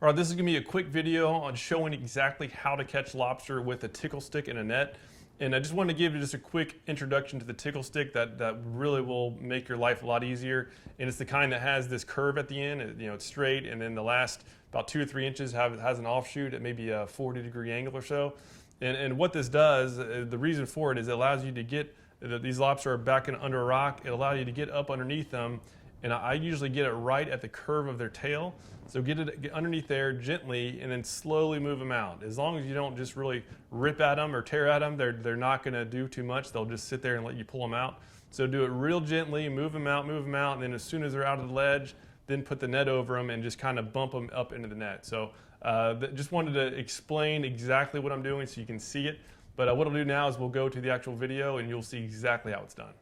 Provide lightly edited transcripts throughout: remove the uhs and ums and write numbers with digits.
All right, this is gonna be a quick video on showing exactly how to catch lobster with a tickle stick and a net. And I just wanted to give you just a quick introduction to the tickle stick that really will make your life a lot easier. And it's the kind that has this curve at the end, it's straight, and then the last about 2 or 3 inches has an offshoot at maybe a 40-degree angle or so. And what this does, the reason for it is it allows you to get, these lobster are back in under a rock, it allows you to get up underneath them, and I usually get it right at the curve of their tail. So get underneath there gently and then slowly move them out. As long as you don't just really rip at them or tear at them, they're not gonna do too much. They'll just sit there and let you pull them out. So do it real gently, move them out, and then as soon as they're out of the ledge, then put the net over them and just kind of bump them up into the net. So just wanted to explain exactly what I'm doing so you can see it. But what I'll do now is we'll go to the actual video and you'll see exactly how it's done.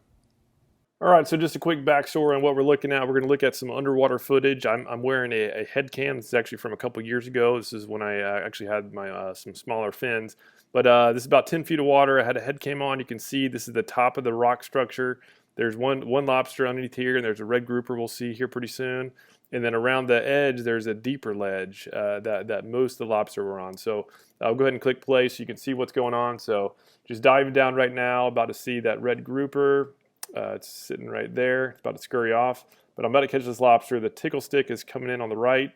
All right, so just a quick backstory on what we're looking at. We're going to look at some underwater footage. I'm wearing a head cam. This is actually from a couple years ago. This is when I actually had my some smaller fins. But this is about 10 feet of water. I had a head cam on. You can see this is the top of the rock structure. There's one lobster underneath here, and there's a red grouper we'll see here pretty soon. And then around the edge, there's a deeper ledge that most of the lobster were on. So I'll go ahead and click play so you can see what's going on. So just diving down right now, about to see that red grouper. It's sitting right there. It's about to scurry off, but I'm about to catch this lobster. The tickle stick is coming in on the right.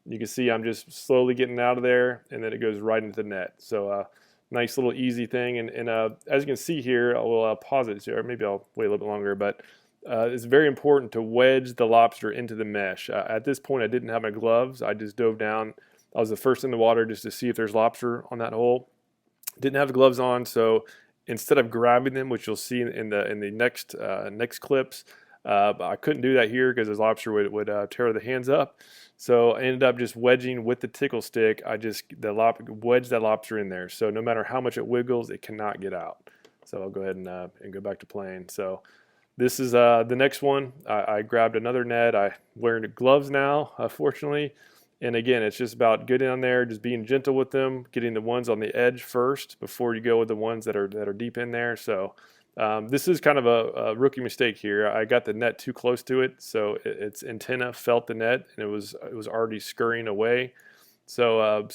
You can see I'm just slowly getting out of there, and then it goes right into the net. So nice little easy thing. And as you can see here, I will pause it here. Maybe I'll wait a little bit longer, but it's very important to wedge the lobster into the mesh. At this point, I didn't have my gloves. I just dove down. I was the first in the water just to see if there's lobster on that hole. Didn't have the gloves on, so instead of grabbing them, which you'll see in the next clips, I couldn't do that here because the lobster would tear the hands up. So I ended up just wedging with the tickle stick. I just wedged that lobster in there. So no matter how much it wiggles, it cannot get out. So I'll go ahead and go back to playing. So this is the next one. I grabbed another net. I'm wearing gloves now, fortunately. And again, it's just about getting on there, just being gentle with them, getting the ones on the edge first before you go with the ones that are deep in there. So this is kind of a rookie mistake here. I got the net too close to it, so its antenna felt the net, and it was already scurrying away. So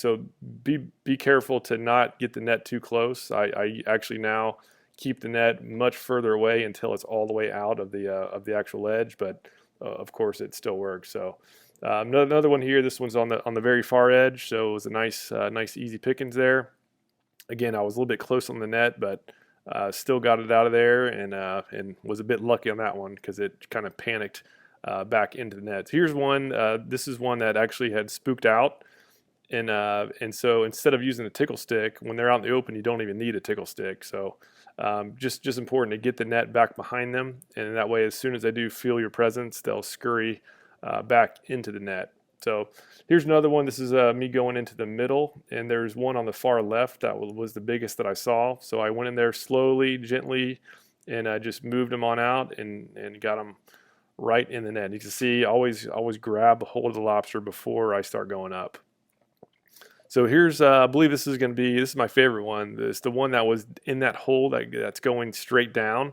be careful to not get the net too close. I actually now keep the net much further away until it's all the way out of the actual edge, but of course it still works. So. Another one here. This one's on the very far edge, so it was a nice easy pickings there. Again, I was a little bit close on the net, but still got it out of there, and was a bit lucky on that one because it kind of panicked back into the net. Here's one. This is one that actually had spooked out, and so instead of using the tickle stick, when they're out in the open, you don't even need a tickle stick. So just important to get the net back behind them, and that way, as soon as they do feel your presence, they'll scurry back into the net. So here's another one. This is me going into the middle, and there's one on the far left that was the biggest that I saw. So I went in there slowly, gently, and I just moved them on out and got them right in the net. You can see always grab a hold of the lobster before I start going up. So here's, I believe this is my favorite one. It's the one that was in that hole that's going straight down.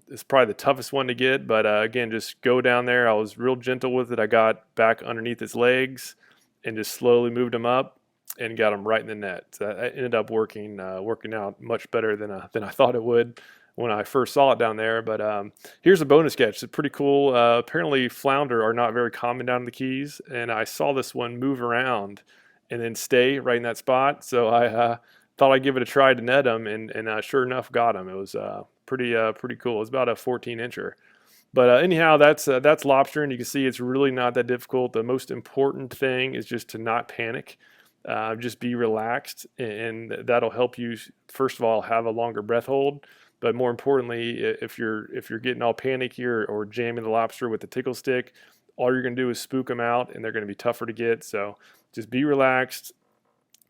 It's probably the toughest one to get, but again, just go down there. I was real gentle with it. I got back underneath its legs and just slowly moved them up and got them right in the net. So that ended up working out much better than I thought it would when I first saw it down there. But here's a bonus catch. It's pretty cool. Apparently flounder are not very common down in the Keys, and I saw this one move around and then stay right in that spot. So I thought I'd give it a try to net them, and sure enough, got them. It was pretty cool. It's about a 14-incher. But anyhow, that's lobster, and you can see it's really not that difficult. The most important thing is just to not panic. Just be relaxed, and that'll help you, first of all, have a longer breath hold. But more importantly, if you're getting all panicky or jamming the lobster with the tickle stick, all you're going to do is spook them out, and they're going to be tougher to get. So just be relaxed,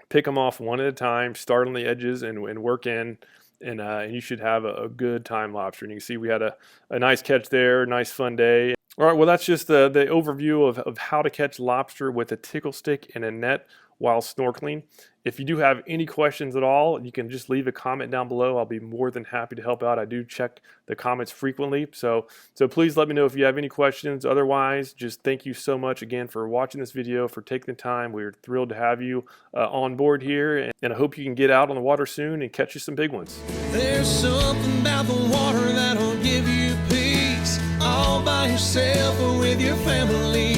pick them off one at a time, start on the edges and work in, and you should have a good time lobster. And you can see we had a nice catch there, nice fun day. All right, well, that's just the overview of how to catch lobster with a tickle stick and a net. while snorkeling. If you do have any questions at all, you can just leave a comment down below. I'll be more than happy to help out. I do check the comments frequently, so please let me know if you have any questions. Otherwise, just thank you so much again for watching this video, for taking the time. We're thrilled to have you on board here, and I hope you can get out on the water soon and catch you some big ones. There's something about the water that'll give you peace, all by yourself or with your family.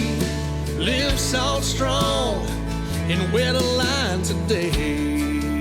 Live salt strong and wear the line today.